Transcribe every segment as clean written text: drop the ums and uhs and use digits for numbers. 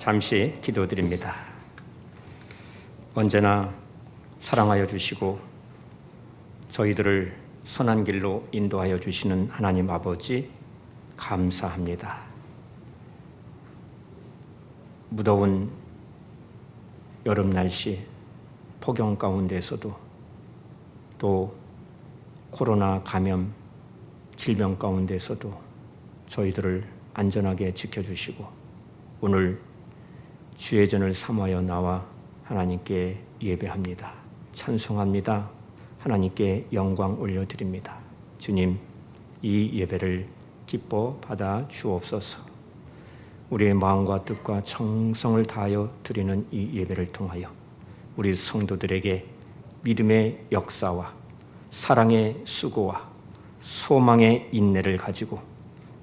잠시 기도드립니다. 언제나 사랑하여 주시고 저희들을 선한 길로 인도하여 주시는 하나님 아버지 감사합니다. 무더운 여름 날씨 폭염 가운데서도 또 코로나 감염 질병 가운데서도 저희들을 안전하게 지켜주시고 오늘 주의 전을 삼하여 나와 하나님께 예배합니다. 찬송합니다. 하나님께 영광 올려드립니다. 주님, 이 예배를 기뻐 받아 주옵소서. 우리의 마음과 뜻과 정성을 다하여 드리는 이 예배를 통하여 우리 성도들에게 믿음의 역사와 사랑의 수고와 소망의 인내를 가지고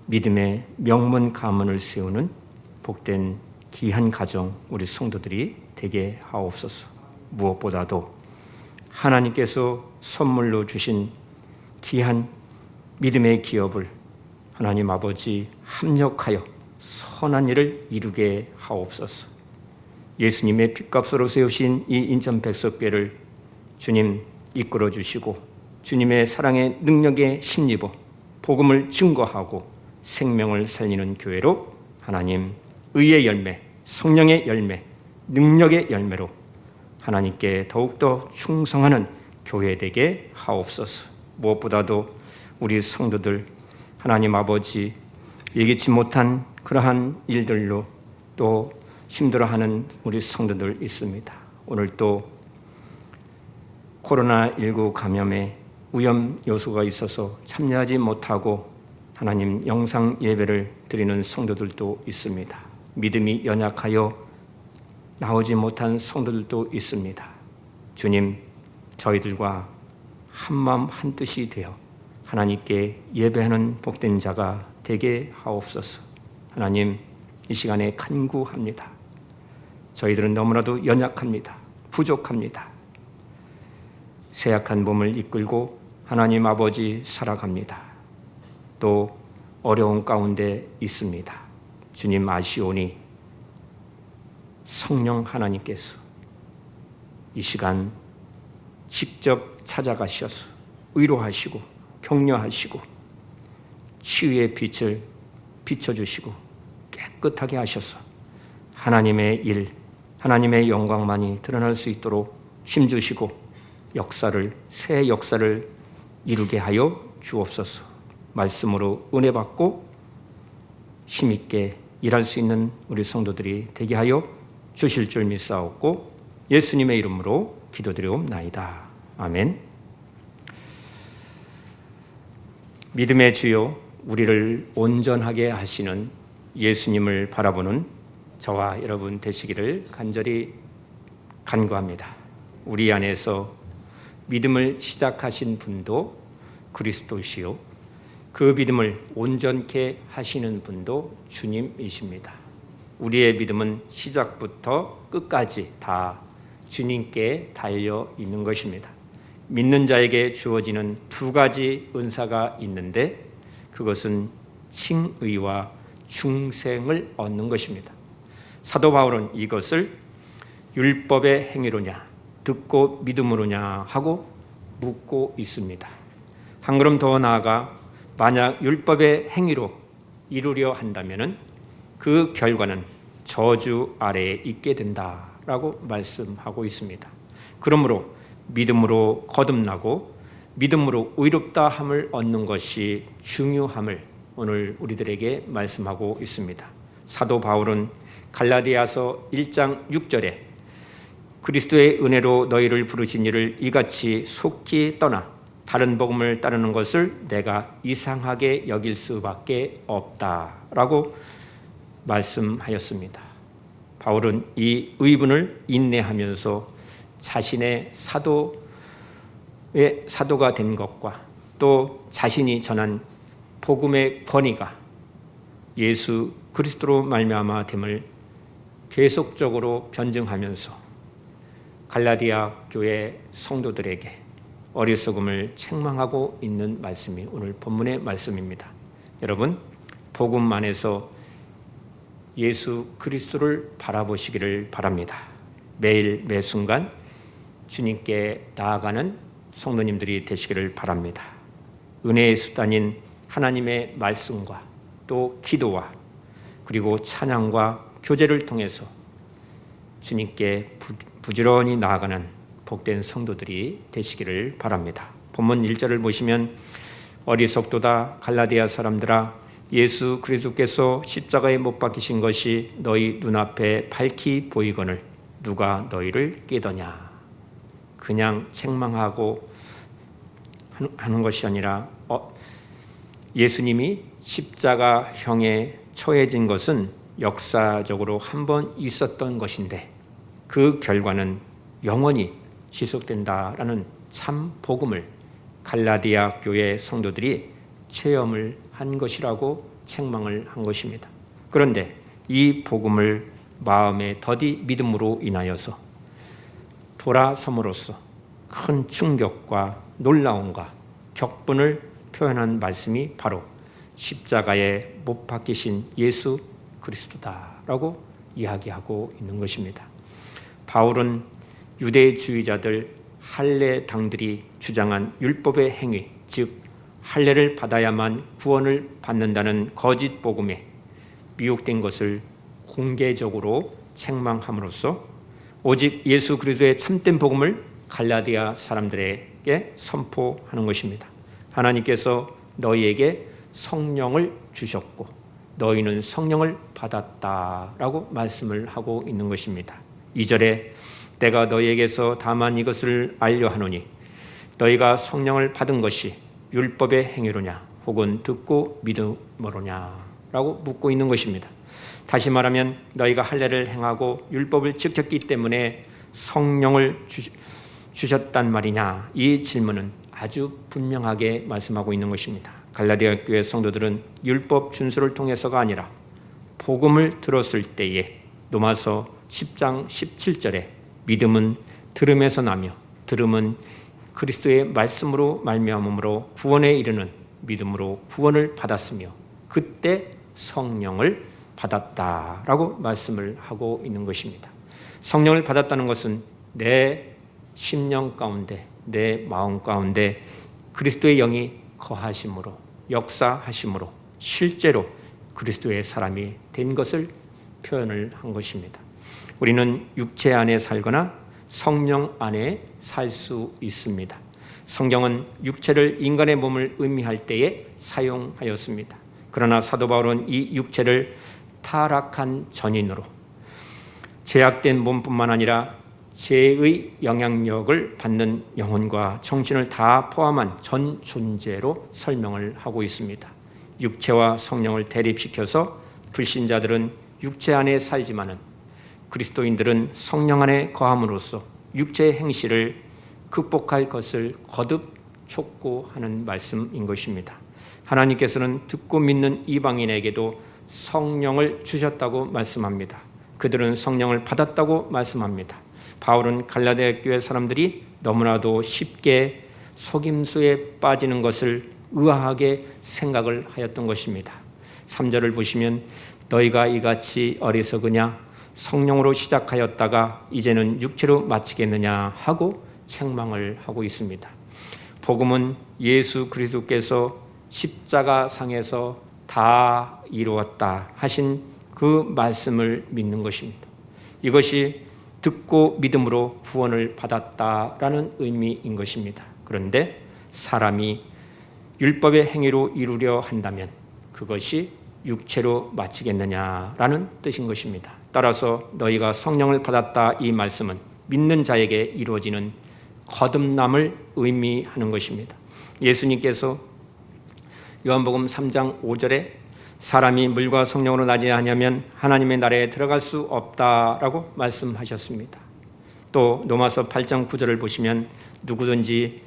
믿음의 명문 가문을 세우는 복된 귀한 가정 우리 성도들이 되게 하옵소서. 무엇보다도 하나님께서 선물로 주신 귀한 믿음의 기업을 하나님 아버지 합력하여 선한 일을 이루게 하옵소서. 예수님의 핏값으로 세우신 이 인천 백석교회를 주님 이끌어 주시고 주님의 사랑의 능력에 힘입어 복음을 증거하고 생명을 살리는 교회로 하나님 의의 열매, 성령의 열매, 능력의 열매로 하나님께 더욱더 충성하는 교회 되게 하옵소서. 무엇보다도 우리 성도들 하나님 아버지 예기치 못한 그러한 일들로 또 힘들어하는 우리 성도들 있습니다. 오늘 또 코로나19 감염에 위험 요소가 있어서 참여하지 못하고 하나님 영상 예배를 드리는 성도들도 있습니다. 믿음이 연약하여 나오지 못한 성도들도 있습니다. 주님, 저희들과 한마음 한뜻이 되어 하나님께 예배하는 복된 자가 되게 하옵소서. 하나님, 이 시간에 간구합니다. 저희들은 너무나도 연약합니다. 부족합니다. 쇠약한 몸을 이끌고 하나님 아버지 살아갑니다. 또 어려운 가운데 있습니다. 주님 아시오니 성령 하나님께서 이 시간 직접 찾아가셔서 위로하시고 격려하시고 치유의 빛을 비춰주시고 깨끗하게 하셔서 하나님의 일, 하나님의 영광만이 드러날 수 있도록 힘주시고 새 역사를 이루게 하여 주옵소서. 말씀으로 은혜 받고 힘있게 일할 수 있는 우리 성도들이 되게 하여 주실 줄 믿사옵고 예수님의 이름으로 기도드리옵나이다. 아멘. 믿음의 주요 우리를 온전하게 하시는 예수님을 바라보는 저와 여러분 되시기를 간절히 간구합니다. 우리 안에서 믿음을 시작하신 분도 그리스도시요 그 믿음을 온전케 하시는 분도 주님이십니다. 우리의 믿음은 시작부터 끝까지 다 주님께 달려 있는 것입니다. 믿는 자에게 주어지는 두 가지 은사가 있는데 그것은 칭의와 중생을 얻는 것입니다. 사도 바울은 이것을 율법의 행위로냐 듣고 믿음으로냐 하고 묻고 있습니다. 한 걸음 더 나아가 만약 율법의 행위로 이루려 한다면 그 결과는 저주 아래에 있게 된다라고 말씀하고 있습니다. 그러므로 믿음으로 거듭나고 믿음으로 의롭다 함을 얻는 것이 중요함을 오늘 우리들에게 말씀하고 있습니다. 사도 바울은 갈라디아서 1장 6절에 그리스도의 은혜로 너희를 부르신 이를 이같이 속히 떠나 다른 복음을 따르는 것을 내가 이상하게 여길 수밖에 없다라고 말씀하였습니다. 바울은 이 의분을 인내하면서 자신의 사도가 된 것과 또 자신이 전한 복음의 권위가 예수 그리스도로 말미암아 됨을 계속적으로 변증하면서 갈라디아 교회 성도들에게 어리석음을 책망하고 있는 말씀이 오늘 본문의 말씀입니다. 여러분, 복음 안에서 예수 그리스도를 바라보시기를 바랍니다. 매일 매 순간 주님께 나아가는 성도님들이 되시기를 바랍니다. 은혜의 수단인 하나님의 말씀과 또 기도와 그리고 찬양과 교제를 통해서 주님께 부지런히 나아가는 복된 성도들이 되시기를 바랍니다. 본문 1절을 보시면 어리석도다 갈라디아 사람들아 예수 그리스도께서 십자가에 못 박히신 것이 너희 눈앞에 밝히 보이거늘 누가 너희를 깨더냐. 그냥 책망하고 하는 것이 아니라 예수님이 십자가형에 처해진 것은 역사적으로 한 번 있었던 것인데 그 결과는 영원히 지속된다라는 참 복음을 갈라디아 교회 성도들이 체험을 한 것이라고 책망을 한 것입니다. 그런데 이 복음을 마음에 더디 믿음으로 인하여서 돌아섬으로써 큰 충격과 놀라움과 격분을 표현한 말씀이 바로 십자가에 못 박히신 예수 그리스도다라고 이야기하고 있는 것입니다. 바울은 유대주의자들 할례당들이 주장한 율법의 행위, 즉 할례를 받아야만 구원을 받는다는 거짓 복음에 미혹된 것을 공개적으로 책망함으로써 오직 예수 그리스도의 참된 복음을 갈라디아 사람들에게 선포하는 것입니다. 하나님께서 너희에게 성령을 주셨고 너희는 성령을 받았다라고 말씀을 하고 있는 것입니다. 2절에 내가 너희에게서 다만 이것을 알려 하노니 너희가 성령을 받은 것이 율법의 행위로냐 혹은 듣고 믿음으로냐 라고 묻고 있는 것입니다. 다시 말하면 너희가 할례를 행하고 율법을 지켰기 때문에 성령을 주셨단 말이냐. 이 질문은 아주 분명하게 말씀하고 있는 것입니다. 갈라디아 교회 성도들은 율법 준수를 통해서가 아니라 복음을 들었을 때에 로마서 10장 17절에 믿음은 들음에서 나며 들음은 그리스도의 말씀으로 말미암음으로 구원에 이르는 믿음으로 구원을 받았으며 그때 성령을 받았다라고 말씀을 하고 있는 것입니다. 성령을 받았다는 것은 내 심령 가운데 내 마음 가운데 그리스도의 영이 거하심으로 역사하심으로 실제로 그리스도의 사람이 된 것을 표현을 한 것입니다. 우리는 육체 안에 살거나 성령 안에 살 수 있습니다. 성경은 육체를 인간의 몸을 의미할 때에 사용하였습니다. 그러나 사도 바울은 이 육체를 타락한 전인으로 제약된 몸뿐만 아니라 죄의 영향력을 받는 영혼과 정신을 다 포함한 전 존재로 설명을 하고 있습니다. 육체와 성령을 대립시켜서 불신자들은 육체 안에 살지만은 그리스도인들은 성령 안에 거함으로써 육체의 행실을 극복할 것을 거듭 촉구하는 말씀인 것입니다. 하나님께서는 듣고 믿는 이방인에게도 성령을 주셨다고 말씀합니다. 그들은 성령을 받았다고 말씀합니다. 바울은 갈라디아 교회 사람들이 너무나도 쉽게 속임수에 빠지는 것을 의아하게 생각을 하였던 것입니다. 3절을 보시면 너희가 이같이 어리석으냐 성령으로 시작하였다가 이제는 육체로 마치겠느냐 하고 책망을 하고 있습니다. 복음은 예수 그리스도께서 십자가상에서 다 이루었다 하신 그 말씀을 믿는 것입니다. 이것이 듣고 믿음으로 구원을 받았다라는 의미인 것입니다. 그런데 사람이 율법의 행위로 이루려 한다면 그것이 육체로 마치겠느냐라는 뜻인 것입니다. 따라서 너희가 성령을 받았다 이 말씀은 믿는 자에게 이루어지는 거듭남을 의미하는 것입니다. 예수님께서 요한복음 3장 5절에 사람이 물과 성령으로 나지 아니하면 하나님의 나라에 들어갈 수 없다라고 말씀하셨습니다. 또 로마서 8장 9절을 보시면 누구든지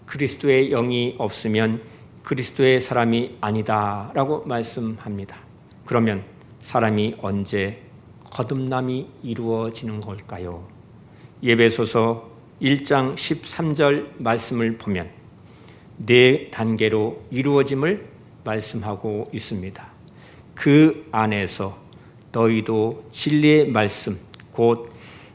그리스도의 영이 없으면 그리스도의 사람이 아니다라고 말씀합니다. 그러면 사람이 언제 거듭남이 이루어지는 걸까요? 에베소서 1장 13절 말씀을 보면 네 단계로 이루어짐을 말씀하고 있습니다. 그 안에서 너희도 진리의 말씀 곧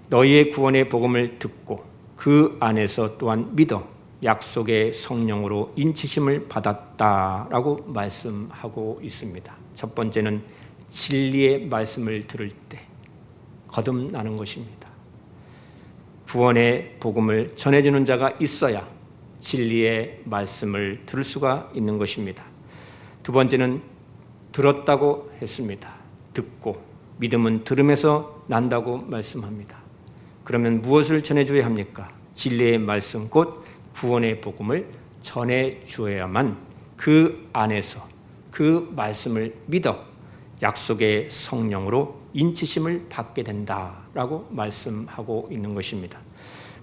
너희의 구원의 복음을 듣고 그 안에서 또한 믿어 약속의 성령으로 인치심을 받았다라고 말씀하고 있습니다. 첫 번째는 진리의 말씀을 들을 때 거듭나는 것입니다. 구원의 복음을 전해주는 자가 있어야 진리의 말씀을 들을 수가 있는 것입니다. 두 번째는 들었다고 했습니다. 듣고 믿음은 들음에서 난다고 말씀합니다. 그러면 무엇을 전해줘야 합니까? 진리의 말씀 곧 구원의 복음을 전해주어야만 그 안에서 그 말씀을 믿어 약속의 성령으로 인치심을 받게 된다라고 말씀하고 있는 것입니다.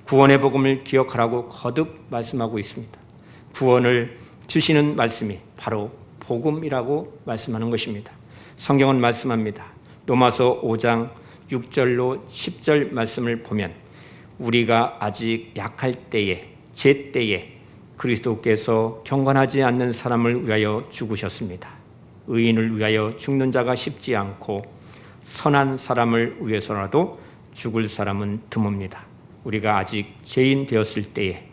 구원의 복음을 기억하라고 거듭 말씀하고 있습니다. 구원을 주시는 말씀이 바로 복음이라고 말씀하는 것입니다. 성경은 말씀합니다. 로마서 5장 6절로 10절 말씀을 보면 우리가 아직 약할 때에 제 때에 그리스도께서 경건하지 않는 사람을 위하여 죽으셨습니다. 의인을 위하여 죽는 자가 쉽지 않고 선한 사람을 위해서라도 죽을 사람은 드뭅니다. 우리가 아직 죄인 되었을 때에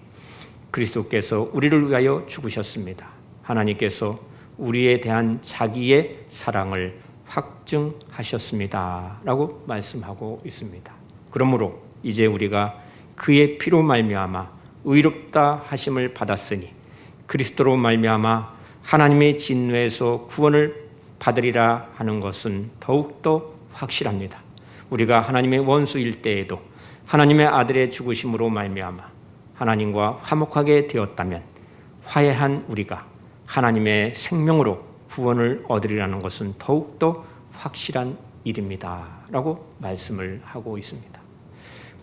그리스도께서 우리를 위하여 죽으셨습니다. 하나님께서 우리에 대한 자기의 사랑을 확증하셨습니다 라고 말씀하고 있습니다. 그러므로 이제 우리가 그의 피로 말미암아 의롭다 하심을 받았으니 그리스도로 말미암아 하나님의 진노에서 구원을 받으리라 하는 것은 더욱더 확실합니다. 우리가 하나님의 원수일 때에도 하나님의 아들의 죽으심으로 말미암아 하나님과 화목하게 되었다면 화해한 우리가 하나님의 생명으로 구원을 얻으리라는 것은 더욱더 확실한 일입니다 라고 말씀을 하고 있습니다.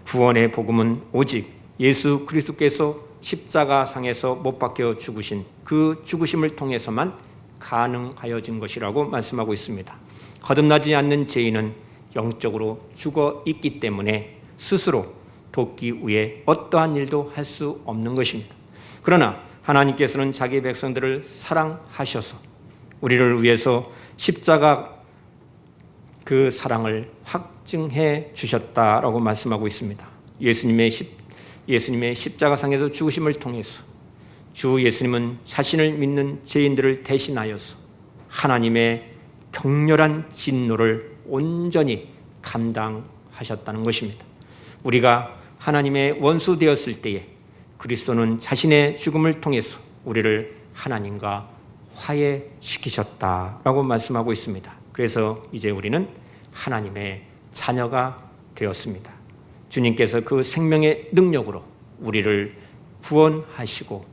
구원의 복음은 오직 예수 그리스도께서 십자가상에서 못 박혀 죽으신 그 죽으심을 통해서만 가능하여진 것이라고 말씀하고 있습니다. 거듭나지 않는 죄인은 영적으로 죽어 있기 때문에 스스로 돕기 위해 어떠한 일도 할 수 없는 것입니다. 그러나 하나님께서는 자기 백성들을 사랑하셔서 우리를 위해서 십자가 그 사랑을 확증해 주셨다라고 말씀하고 있습니다. 예수님의 십자가상에서 죽으심을 통해서 주 예수님은 자신을 믿는 죄인들을 대신하여서 하나님의 격렬한 진노를 온전히 감당하셨다는 것입니다. 우리가 하나님의 원수 되었을 때에 그리스도는 자신의 죽음을 통해서 우리를 하나님과 화해시키셨다라고 말씀하고 있습니다. 그래서 이제 우리는 하나님의 자녀가 되었습니다. 주님께서 그 생명의 능력으로 우리를 구원하시고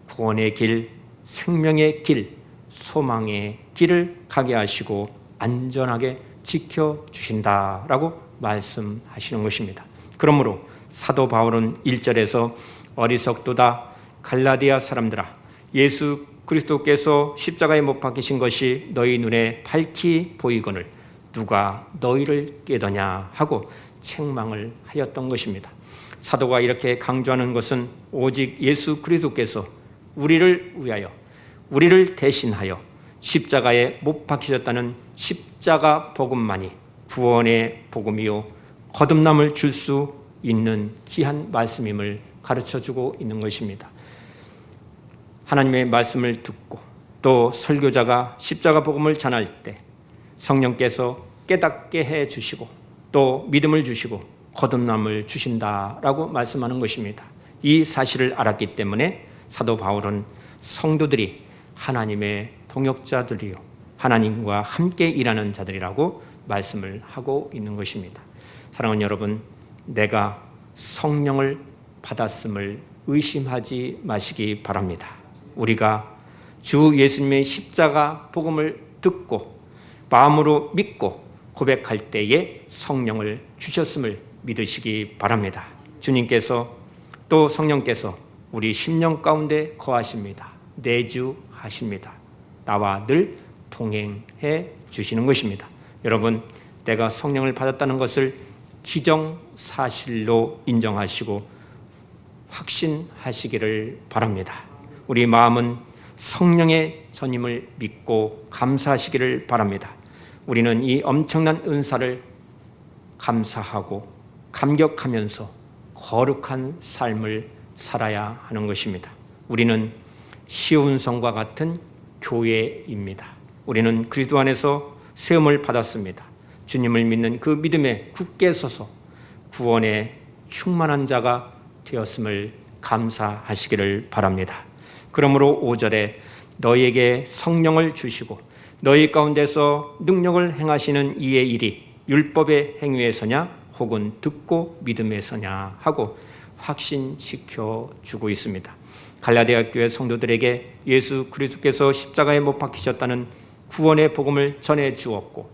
구원의 길, 생명의 길, 소망의 길을 가게 하시고 안전하게 지켜주신다라고 말씀하시는 것입니다. 그러므로 사도 바울은 1절에서 어리석도다 갈라디아 사람들아 예수 그리스도께서 십자가에 못 박히신 것이 너희 눈에 밝히 보이거늘 누가 너희를 깨더냐 하고 책망을 하였던 것입니다. 사도가 이렇게 강조하는 것은 오직 예수 그리스도께서 우리를 위하여 우리를 대신하여 십자가에 못 박히셨다는 십자가 복음만이 구원의 복음이요 거듭남을 줄 수 있는 귀한 말씀임을 가르쳐주고 있는 것입니다. 하나님의 말씀을 듣고 또 설교자가 십자가 복음을 전할 때 성령께서 깨닫게 해주시고 또 믿음을 주시고 거듭남을 주신다라고 말씀하는 것입니다. 이 사실을 알았기 때문에 사도 바울은 성도들이 하나님의 동역자들이요 하나님과 함께 일하는 자들이라고 말씀을 하고 있는 것입니다. 사랑하는 여러분, 내가 성령을 받았음을 의심하지 마시기 바랍니다. 우리가 주 예수님의 십자가 복음을 듣고 마음으로 믿고 고백할 때에 성령을 주셨음을 믿으시기 바랍니다. 주님께서 또 성령께서 우리 심령 가운데 거하십니다. 내주하십니다. 나와 늘 동행해 주시는 것입니다. 여러분, 내가 성령을 받았다는 것을 기정사실로 인정하시고 확신하시기를 바랍니다. 우리 마음은 성령의 전임을 믿고 감사하시기를 바랍니다. 우리는 이 엄청난 은사를 감사하고 감격하면서 거룩한 삶을 살아야 하는 것입니다. 우리는 쉬운 성과 같은 교회입니다. 우리는 그리스도 안에서 세움을 받았습니다. 주님을 믿는 그 믿음에 굳게 서서 구원에 충만한 자가 되었음을 감사하시기를 바랍니다. 그러므로 5절에 너희에게 성령을 주시고 너희 가운데서 능력을 행하시는 이의 일이 율법의 행위에서냐 혹은 듣고 믿음에서냐 하고 확신시켜 주고 있습니다. 갈라디아 교회 성도들에게 예수 그리스도께서 십자가에 못 박히셨다는 구원의 복음을 전해 주었고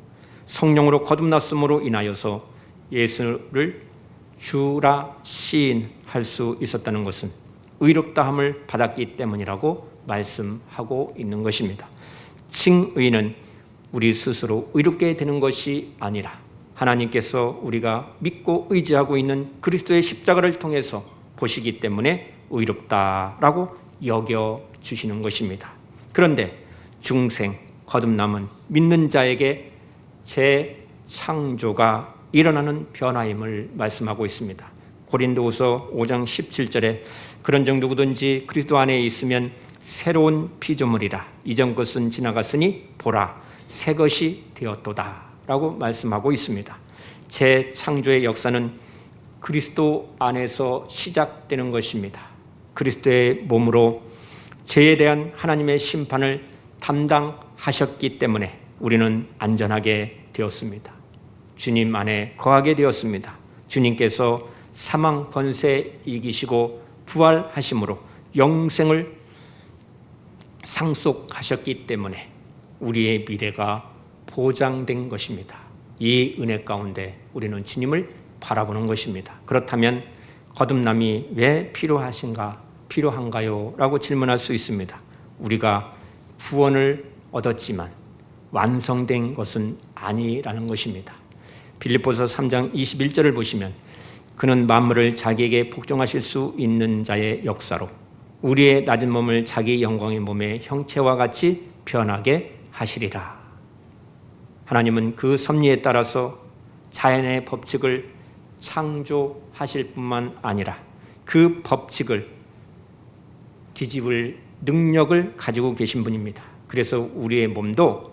성령으로 거듭났음으로 인하여서 예수를 주라 시인할 수 있었다는 것은 의롭다함을 받았기 때문이라고 말씀하고 있는 것입니다. 칭의는 우리 스스로 의롭게 되는 것이 아니라 하나님께서 우리가 믿고 의지하고 있는 그리스도의 십자가를 통해서 보시기 때문에 의롭다라고 여겨주시는 것입니다. 그런데 중생, 거듭남은 믿는 자에게 재창조가 일어나는 변화임을 말씀하고 있습니다. 고린도후서 5장 17절에 그런즉 누구든지 그리스도 안에 있으면 새로운 피조물이라 이전 것은 지나갔으니 보라 새 것이 되었도다 라고 말씀하고 있습니다. 재창조의 역사는 그리스도 안에서 시작되는 것입니다. 그리스도의 몸으로 죄에 대한 하나님의 심판을 담당하셨기 때문에 우리는 안전하게 되었습니다. 주님 안에 거하게 되었습니다. 주님께서 사망 권세 이기시고 부활하심으로 영생을 상속하셨기 때문에 우리의 미래가 보장된 것입니다. 이 은혜 가운데 우리는 주님을 바라보는 것입니다. 그렇다면 거듭남이 왜 필요한가요? 라고 질문할 수 있습니다. 우리가 구원을 얻었지만 완성된 것은 아니라는 것입니다. 빌립보서 3장 21절을 보시면 그는 만물을 자기에게 복종하실 수 있는 자의 역사로 우리의 낮은 몸을 자기 영광의 몸의 형체와 같이 변하게 하시리라. 하나님은 그 섭리에 따라서 자연의 법칙을 창조하실 뿐만 아니라 그 법칙을 뒤집을 능력을 가지고 계신 분입니다. 그래서 우리의 몸도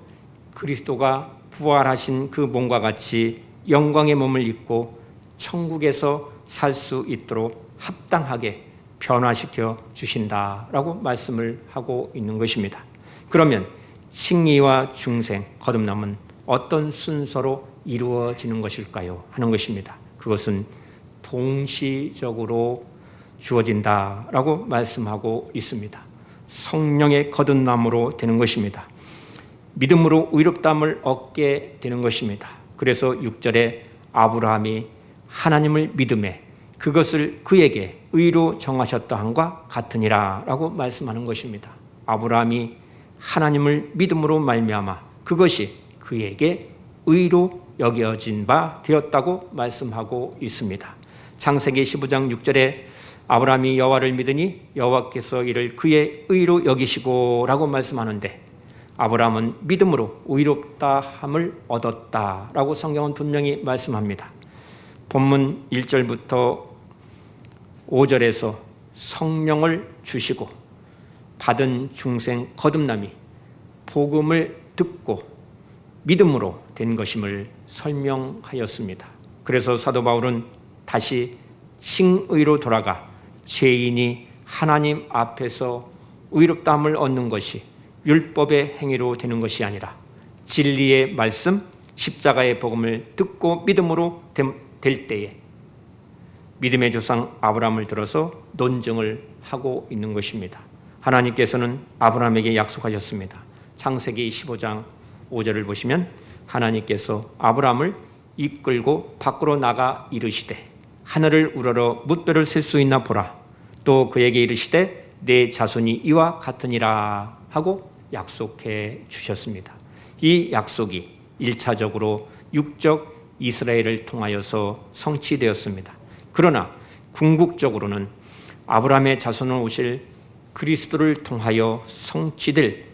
그리스도가 부활하신 그 몸과 같이 영광의 몸을 입고 천국에서 살 수 있도록 합당하게 변화시켜 주신다라고 말씀을 하고 있는 것입니다. 그러면 칭의와 중생, 거듭남은 어떤 순서로 이루어지는 것일까요? 하는 것입니다. 그것은 동시적으로 주어진다라고 말씀하고 있습니다. 성령의 거듭남으로 되는 것입니다. 믿음으로 의롭다함을 얻게 되는 것입니다. 그래서 6절에 아브라함이 하나님을 믿음에 그것을 그에게 의로 정하셨다 함과 같으니라 라고 말씀하는 것입니다. 아브라함이 하나님을 믿음으로 말미암아 그것이 그에게 의로 여겨진 바 되었다고 말씀하고 있습니다. 창세기 15장 6절에 아브라함이 여호와를 믿으니 여호와께서 이를 그의 의로 여기시고 라고 말씀하는데 아브라함은 믿음으로 의롭다함을 얻었다라고 성경은 분명히 말씀합니다. 본문 1절부터 5절에서 성령을 주시고 받은 중생 거듭남이 복음을 듣고 믿음으로 된 것임을 설명하였습니다. 그래서 사도 바울은 다시 칭의로 돌아가 죄인이 하나님 앞에서 의롭다함을 얻는 것이 율법의 행위로 되는 것이 아니라 진리의 말씀, 십자가의 복음을 듣고 믿음으로 될 때에 믿음의 조상 아브라함을 들어서 논증을 하고 있는 것입니다. 하나님께서는 아브라함에게 약속하셨습니다. 창세기 15장 5절을 보시면 하나님께서 아브라함을 이끌고 밖으로 나가 이르시되 하늘을 우러러 뭇별을 셀 수 있나 보라. 또 그에게 이르시되 내 자손이 이와 같으니라 하고 약속해 주셨습니다. 이 약속이 1차적으로 육적 이스라엘을 통하여서 성취되었습니다. 그러나 궁극적으로는 아브라함의 자손으로 오실 그리스도를 통하여 성취될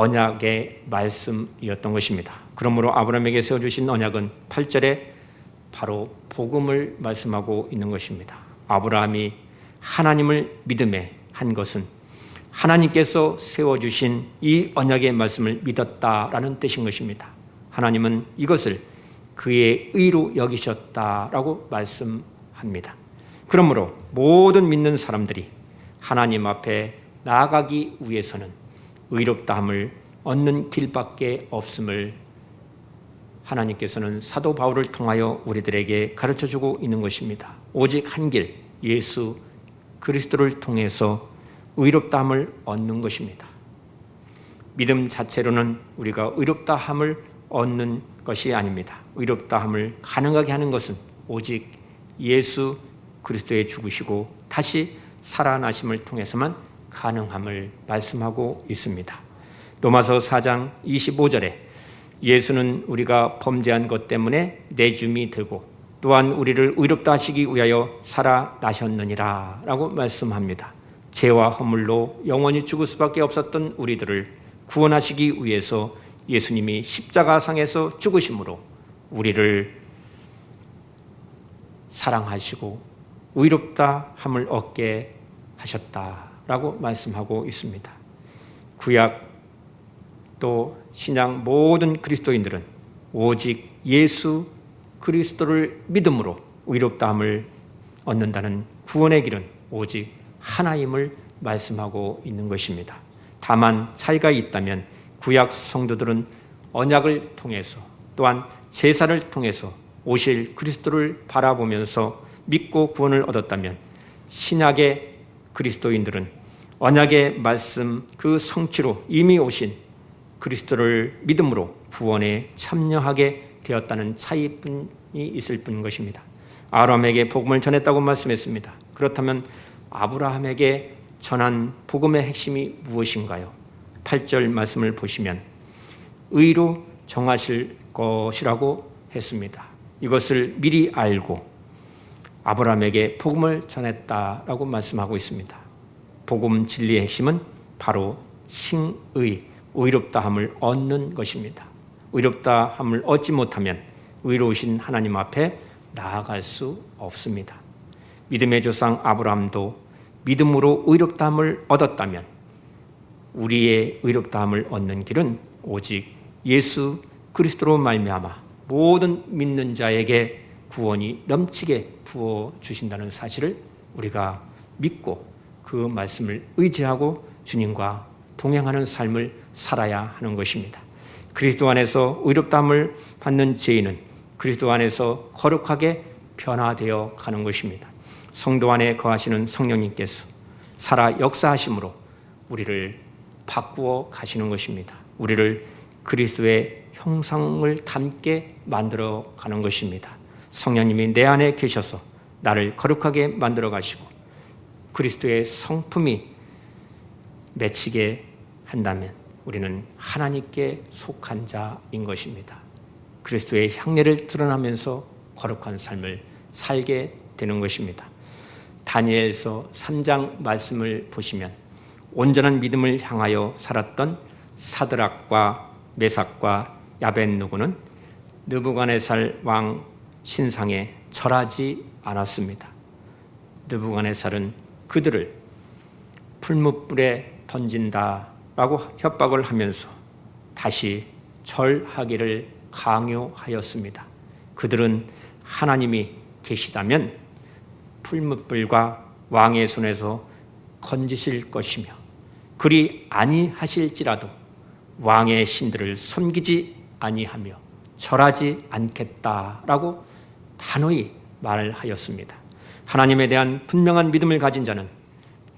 언약의 말씀이었던 것입니다. 그러므로 아브라함에게 세워주신 언약은 8절에 바로 복음을 말씀하고 있는 것입니다. 아브라함이 하나님을 믿음에 한 것은 하나님께서 세워주신 이 언약의 말씀을 믿었다라는 뜻인 것입니다. 하나님은 이것을 그의 의로 여기셨다라고 말씀합니다. 그러므로 모든 믿는 사람들이 하나님 앞에 나아가기 위해서는 의롭다함을 얻는 길밖에 없음을 하나님께서는 사도 바울을 통하여 우리들에게 가르쳐주고 있는 것입니다. 오직 한 길, 예수 그리스도를 통해서 의롭다함을 얻는 것입니다. 믿음 자체로는 우리가 의롭다함을 얻는 것이 아닙니다. 의롭다함을 가능하게 하는 것은 오직 예수 그리스도의 죽으시고 다시 살아나심을 통해서만 가능함을 말씀하고 있습니다. 로마서 4장 25절에 예수는 우리가 범죄한 것 때문에 내줌이 되고 또한 우리를 의롭다 하시기 위하여 살아나셨느니라 라고 말씀합니다. 죄와 허물로 영원히 죽을 수밖에 없었던 우리들을 구원하시기 위해서 예수님이 십자가상에서 죽으심으로 우리를 사랑하시고 의롭다 함을 얻게 하셨다라고 말씀하고 있습니다. 구약 또 신약 모든 그리스도인들은 오직 예수 그리스도를 믿음으로 의롭다함을 얻는다는 구원의 길은 오직 하나임을 말씀하고 있는 것입니다. 다만 차이가 있다면 구약 성도들은 언약을 통해서 또한 제사를 통해서 오실 그리스도를 바라보면서 믿고 구원을 얻었다면 신약의 그리스도인들은 언약의 말씀 그 성취로 이미 오신 그리스도를 믿음으로 구원에 참여하게 되었다는 차이뿐이 있을 뿐인 것입니다. 아브라함에게 복음을 전했다고 말씀했습니다. 그렇다면 아브라함에게 전한 복음의 핵심이 무엇인가요? 8절 말씀을 보시면 의로 정하실 것이라고 했습니다. 이것을 미리 알고 아브라함에게 복음을 전했다라고 말씀하고 있습니다. 복음 진리의 핵심은 바로 칭의, 의롭다함을 얻는 것입니다. 의롭다함을 얻지 못하면 의로우신 하나님 앞에 나아갈 수 없습니다. 믿음의 조상 아브라함도 믿음으로 의롭다함을 얻었다면 우리의 의롭다함을 얻는 길은 오직 예수 그리스도로 말미암아 모든 믿는 자에게 구원이 넘치게 부어주신다는 사실을 우리가 믿고 그 말씀을 의지하고 주님과 동행하는 삶을 살아야 하는 것입니다. 그리스도 안에서 의롭다함을 받는 죄인은 그리스도 안에서 거룩하게 변화되어 가는 것입니다. 성도 안에 거하시는 성령님께서 살아 역사하심으로 우리를 바꾸어 가시는 것입니다. 우리를 그리스도의 형상을 닮게 만들어 가는 것입니다. 성령님이 내 안에 계셔서 나를 거룩하게 만들어 가시고 그리스도의 성품이 맺히게 한다면 우리는 하나님께 속한 자인 것입니다. 그리스도의 향례를 드러나면서 거룩한 삶을 살게 되는 것입니다. 다니엘서 3장 말씀을 보시면 온전한 믿음을 향하여 살았던 사드락과 메삭과 야벳누고는 느부갓네살 왕 신상에 절하지 않았습니다. 느부갓네살은 그들을 풀무불에 던진다라고 협박을 하면서 다시 절하기를 강요하였습니다. 그들은 하나님이 계시다면 풀무불과 왕의 손에서 건지실 것이며 그리 아니하실지라도 왕의 신들을 섬기지 아니하며 절하지 않겠다라고 단호히 말을 하였습니다. 하나님에 대한 분명한 믿음을 가진 자는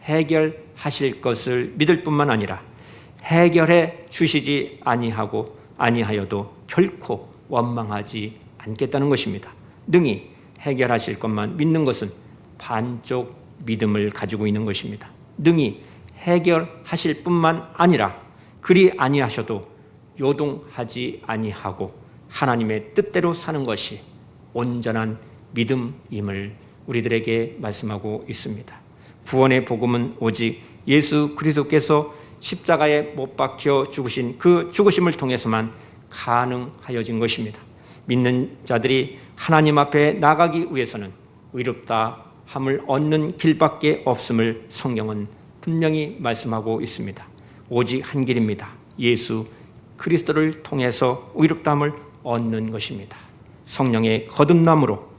해결하실 것을 믿을 뿐만 아니라 해결해 주시지 아니하여도 결코 원망하지 않겠다는 것입니다. 능히 해결하실 것만 믿는 것은 반쪽 믿음을 가지고 있는 것입니다. 능히 해결하실 뿐만 아니라 그리 아니하셔도 요동하지 아니하고 하나님의 뜻대로 사는 것이 온전한 믿음임을 우리들에게 말씀하고 있습니다. 구원의 복음은 오직 예수 그리스도께서 십자가에 못 박혀 죽으신 그 죽으심을 통해서만 가능하여진 것입니다. 믿는 자들이 하나님 앞에 나가기 위해서는 의롭다 함을 얻는 길밖에 없음을 성경은 분명히 말씀하고 있습니다. 오직 한 길입니다. 예수 그리스도를 통해서 의롭다함을 얻는 것입니다. 성령의 거듭남으로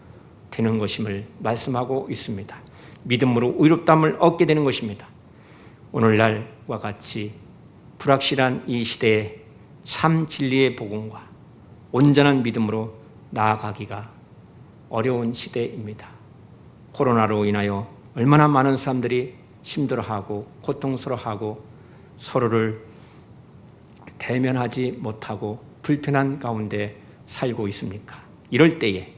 되는 것임을 말씀하고 있습니다. 믿음으로 의롭다함을 얻게 되는 것입니다. 오늘날과 같이 불확실한 이 시대에 참 진리의 복음과 온전한 믿음으로 나아가기가 어려운 시대입니다. 코로나로 인하여 얼마나 많은 사람들이 힘들어하고 고통스러워하고 서로를 대면하지 못하고 불편한 가운데 살고 있습니까? 이럴 때에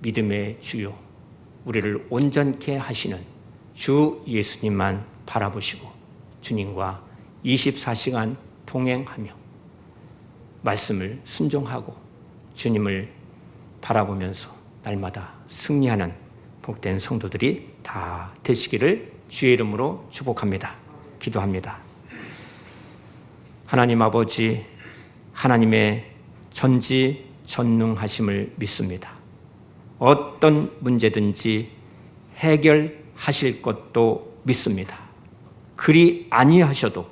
믿음의 주요, 우리를 온전케 하시는 주 예수님만 바라보시고 주님과 24시간 동행하며 말씀을 순종하고 주님을 바라보면서 날마다 승리하는 복된 성도들이 다 되시기를 주의 이름으로 축복합니다. 기도합니다. 하나님 아버지, 하나님의 전지전능하심을 믿습니다. 어떤 문제든지 해결하실 것도 믿습니다. 그리 아니하셔도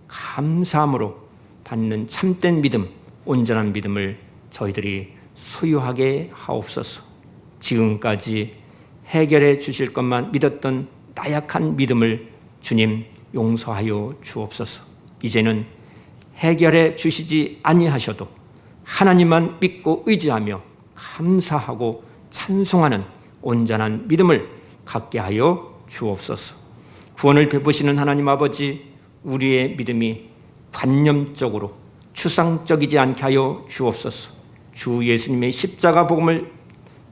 감사함으로 받는 참된 믿음, 온전한 믿음을 저희들이 소유하게 하옵소서. 지금까지 해결해 주실 것만 믿었던 나약한 믿음을 주님 용서하여 주옵소서. 이제는 해결해 주시지 아니하셔도 하나님만 믿고 의지하며 감사하고 찬송하는 온전한 믿음을 갖게 하여 주옵소서. 구원을 베푸시는 하나님 아버지, 우리의 믿음이 관념적으로 추상적이지 않게 하여 주옵소서. 주 예수님의 십자가 복음을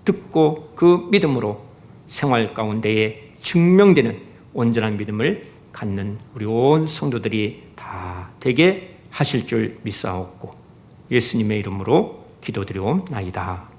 듣고 그 믿음으로 생활 가운데에 증명되는 온전한 믿음을 갖는 우리 온 성도들이 다 되게 하실 줄 믿사옵고 예수님의 이름으로 기도드리옵나이다.